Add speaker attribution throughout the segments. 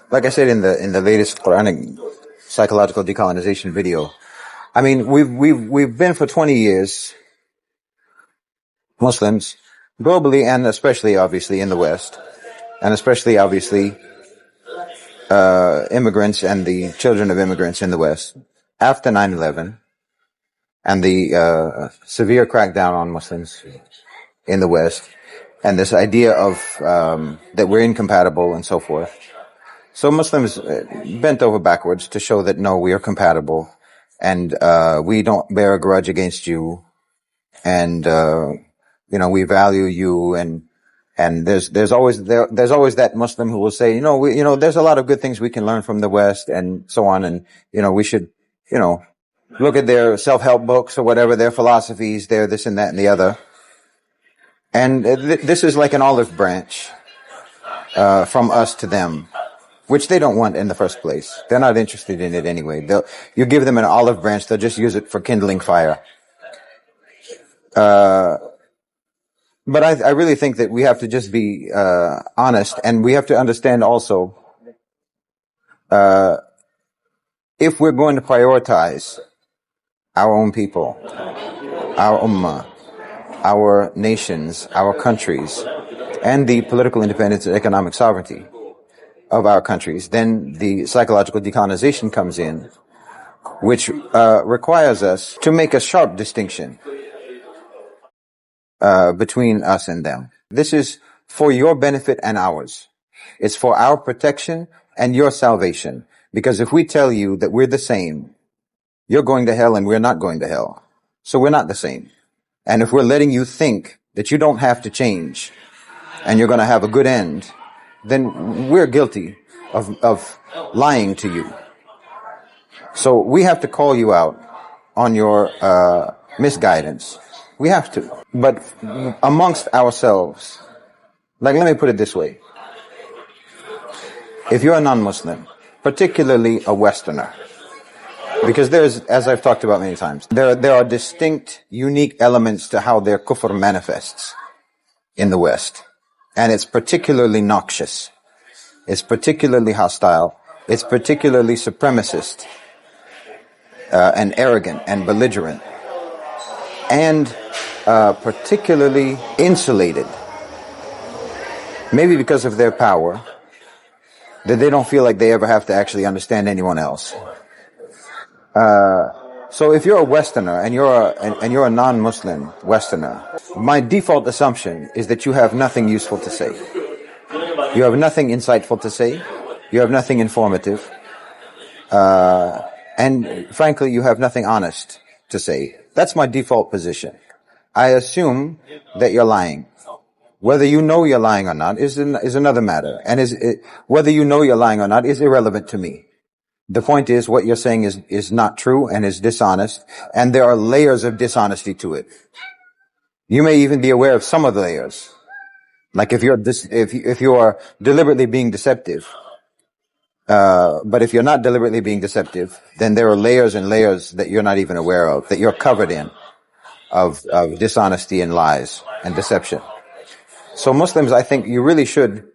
Speaker 1: like I said in the latest Quranic psychological decolonization video, I mean, we've been for 20 years, Muslims, globally and especially obviously in the West, and especially obviously, immigrants and the children of immigrants in the West, after 9/11 and the, severe crackdown on Muslims in the West, and this idea of, that we're incompatible and so forth. So Muslims bent over backwards to show that no, we are compatible, and we don't bear a grudge against you, and we value you, and there's always that Muslim who will say, there's a lot of good things we can learn from the West, and so on, and we should look at their self-help books or whatever, their philosophies, their this and that and the other, and this is like an olive branch from us to them, which they don't want in the first place. They're not interested in it anyway. You give them an olive branch, they'll just use it for kindling fire. But I really think that we have to just be honest, and we have to understand also, if we're going to prioritize our own people, our ummah, our nations, our countries, and the political independence and economic sovereignty of our countries, then the psychological decolonization comes in, which requires us to make a sharp distinction between us and them. This is for your benefit and ours. It's for our protection and your salvation. Because if we tell you that we're the same, you're going to hell and we're not going to hell. So we're not the same. And if we're letting you think that you don't have to change and you're going to have a good end, then we're guilty of lying to you. So we have to call you out on your misguidance. We have to. But amongst ourselves, like, let me put it this way. If you're a non-Muslim, particularly a Westerner, because there's, as I've talked about many times, there are distinct, unique elements to how their kufr manifests in the West. And it's particularly noxious. It's particularly hostile. It's particularly supremacist, and arrogant and belligerent. And particularly insulated. Maybe because of their power, that they don't feel like they ever have to actually understand anyone else. So if you're a Westerner and you're a non-Muslim Westerner, my default assumption is that you have nothing useful to say. You have nothing insightful to say. You have nothing informative. And frankly, you have nothing honest to say. That's my default position. I assume that you're lying. Whether you know you're lying or not is another matter. And whether you know you're lying or not is irrelevant to me. The point is, what you're saying is not true and is dishonest, and there are layers of dishonesty to it. You may even be aware of some of the layers. Like if you are deliberately being deceptive. But if you're not deliberately being deceptive, then there are layers and layers that you're not even aware of, that you're covered in, of dishonesty and lies and deception. So Muslims, I think you really should,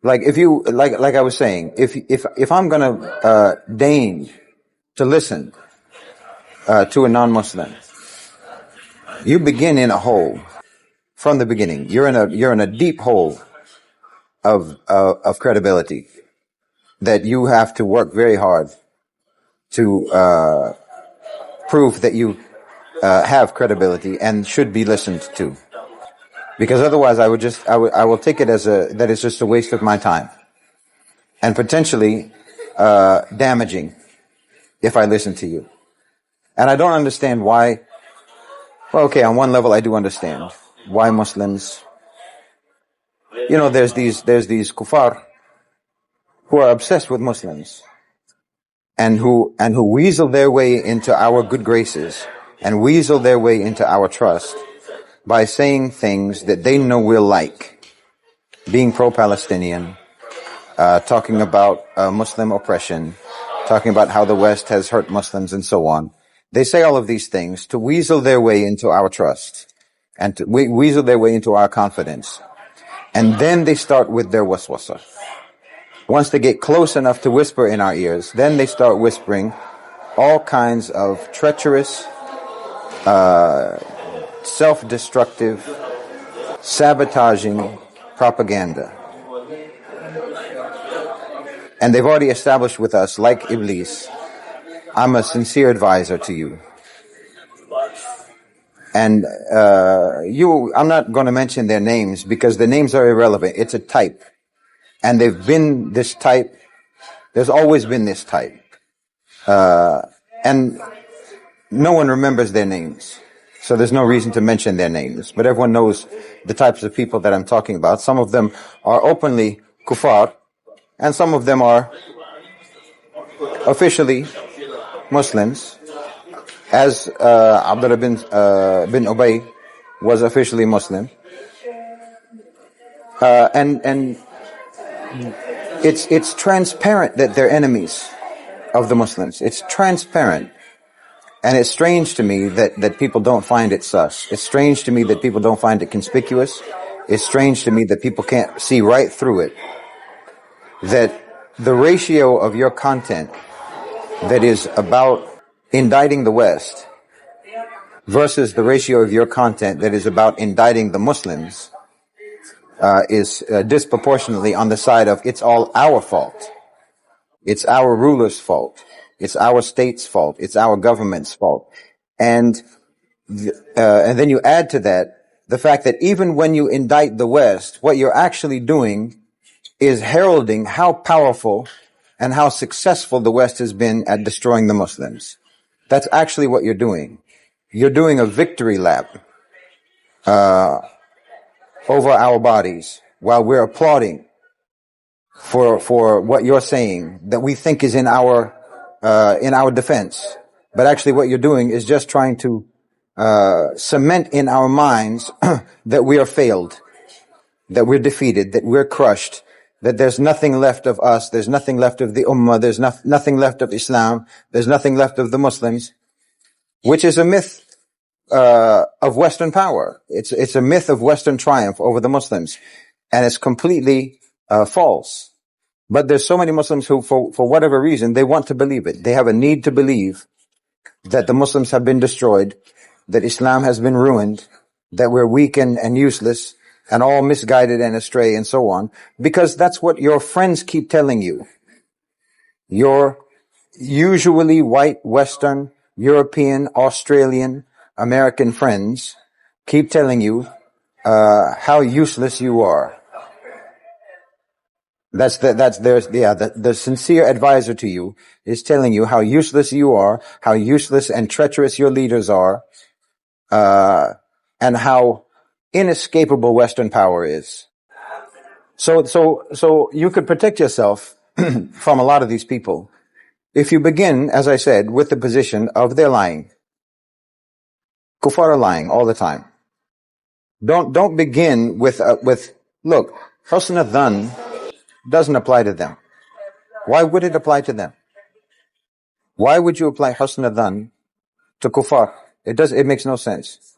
Speaker 1: like I was saying, if I'm gonna deign to listen to a non-Muslim, you begin in a hole from the beginning. You're in a deep hole of credibility that you have to work very hard to prove that you have credibility and should be listened to. Because otherwise I will take it as that it's just a waste of my time. And potentially damaging if I listen to you. And I don't understand why. Well, okay, on one level I do understand why Muslims, there's these kuffar who are obsessed with Muslims and who weasel their way into our good graces and weasel their way into our trust by saying things that they know we'll like, being pro-Palestinian, talking about Muslim oppression, talking about how the West has hurt Muslims and so on. They say all of these things to weasel their way into our trust and to weasel their way into our confidence. And then they start with their waswasa. Once they get close enough to whisper in our ears, then they start whispering all kinds of treacherous, self-destructive, sabotaging propaganda. And they've already established with us, like Iblis, I'm a sincere advisor to you. And I'm not going to mention their names because the names are irrelevant. It's a type. And they've been this type. There's always been this type. And no one remembers their names. So there's no reason to mention their names. But everyone knows the types of people that I'm talking about. Some of them are openly kuffar, and some of them are officially Muslims, as Abdullah bin Ubay was officially Muslim. And it's transparent that they're enemies of the Muslims. It's transparent. And it's strange to me that people don't find it sus. It's strange to me that people don't find it conspicuous. It's strange to me that people can't see right through it. That the ratio of your content that is about indicting the West versus the ratio of your content that is about indicting the Muslims is disproportionately on the side of it's all our fault. It's our rulers' fault. It's our state's fault. It's our government's fault. And then you add to that the fact that even when you indict the West, what you're actually doing is heralding how powerful and how successful the West has been at destroying the Muslims. That's actually what you're doing. You're doing a victory lap over our bodies while we're applauding for what you're saying that we think is in our defense. But actually what you're doing is just trying to cement in our minds that we are failed, that we're defeated, that we're crushed, that there's nothing left of us, there's nothing left of the Ummah, there's nothing left of Islam, there's nothing left of the Muslims, which is a myth of Western power. It's a myth of Western triumph over the Muslims, and it's completely false. But there's so many Muslims who, for whatever reason, they want to believe it. They have a need to believe that the Muslims have been destroyed, that Islam has been ruined, that we're weak and useless, and all misguided and astray and so on, because that's what your friends keep telling you. Your usually white, Western, European, Australian, American friends keep telling you how useless you are. The sincere advisor to you is telling you how useless you are, how useless and treacherous your leaders are, and how inescapable Western power is. So you could protect yourself from a lot of these people if you begin, as I said, with the position of they're lying. Kuffar are lying all the time. Don't begin with look, husn al-dhan doesn't apply to them. Why would it apply to them? Why would you apply husn al-dhan to kuffar? It makes no sense.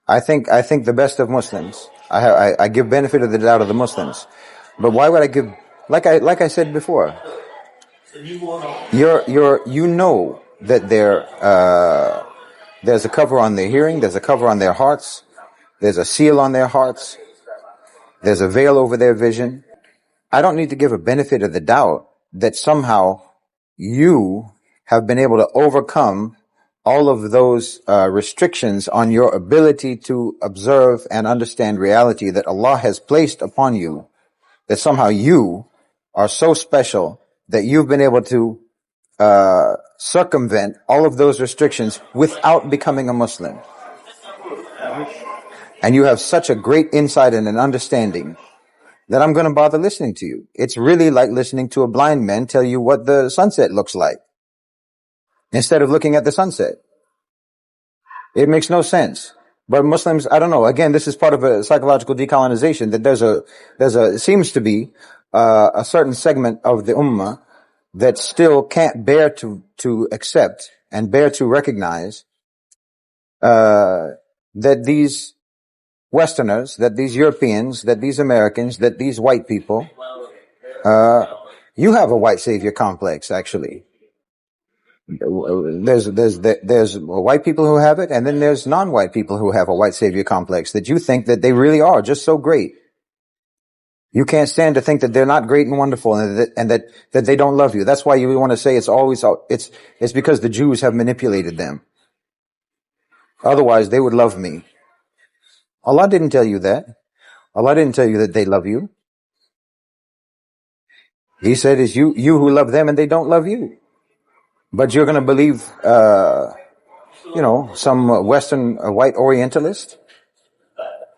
Speaker 1: I think the best of Muslims. I give benefit of the doubt of the Muslims. But why would I give, like I said before, you know that there's a cover on their hearing, there's a cover on their hearts, there's a seal on their hearts, there's a veil over their vision. I don't need to give a benefit of the doubt that somehow you have been able to overcome all of those restrictions on your ability to observe and understand reality that Allah has placed upon you, that somehow you are so special that you've been able to circumvent all of those restrictions without becoming a Muslim. And you have such a great insight and an understanding that I'm going to bother listening to you. It's really like listening to a blind man tell you what the sunset looks like instead of looking at the sunset. It makes no sense. But Muslims, I don't know. Again, this is part of a psychological decolonization that it seems to be a certain segment of the ummah that still can't bear to accept and bear to recognize that these Westerners, that these Europeans, that these Americans, that these white people You have a white savior complex, actually. There's white people who have it, and then there's non-white people who have a white savior complex that you think that they really are just so great. You can't stand to think that they're not great and wonderful, and that they don't love you. That's why you want to say it's because the Jews have manipulated them. Otherwise, they would love me. Allah didn't tell you that. Allah didn't tell you that they love you. He said it's you who love them and they don't love you. But you're going to believe, some Western white Orientalist,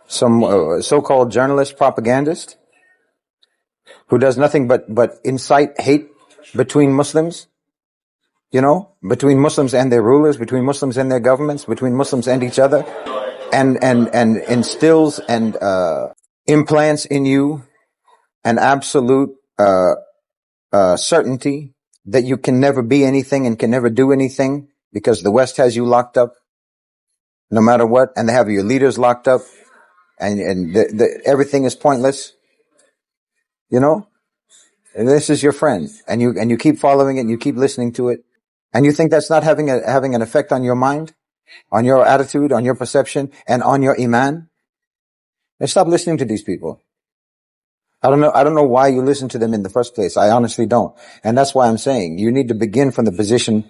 Speaker 1: some so-called journalist, propagandist, who does nothing but incite hate between Muslims, between Muslims and their rulers, between Muslims and their governments, between Muslims and each other, and instills and implants in you an absolute certainty that you can never be anything and can never do anything because the West has you locked up no matter what, and they have your leaders locked up, and everything is pointless. And this is your friend, and you keep following it, and you keep listening to it, and you think that's not having an effect on your mind, on your attitude, on your perception, and on your iman. And stop listening to these people. I don't know why you listen to them in the first place. I honestly don't. And that's why I'm saying you need to begin from the position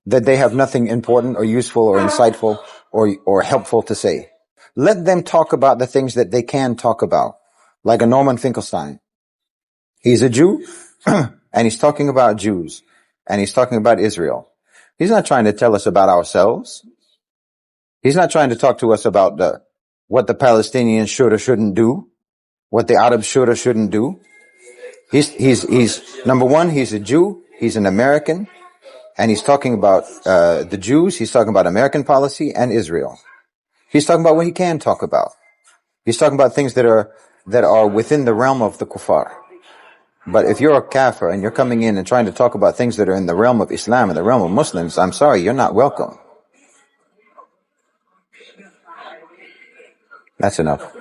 Speaker 1: that they have nothing important or useful or insightful or helpful to say. Let them talk about the things that they can talk about, like a Norman Finkelstein. He's a Jew, and he's talking about Jews, and he's talking about Israel. He's not trying to tell us about ourselves. He's not trying to talk to us about what the Palestinians should or shouldn't do, what the Arabs should or shouldn't do. He's number one, he's a Jew, he's an American, and he's talking about the Jews, he's talking about American policy and Israel. He's talking about what he can talk about. He's talking about things that are within the realm of the kuffar. But if you're a kafir and you're coming in and trying to talk about things that are in the realm of Islam and the realm of Muslims, I'm sorry, you're not welcome. That's enough.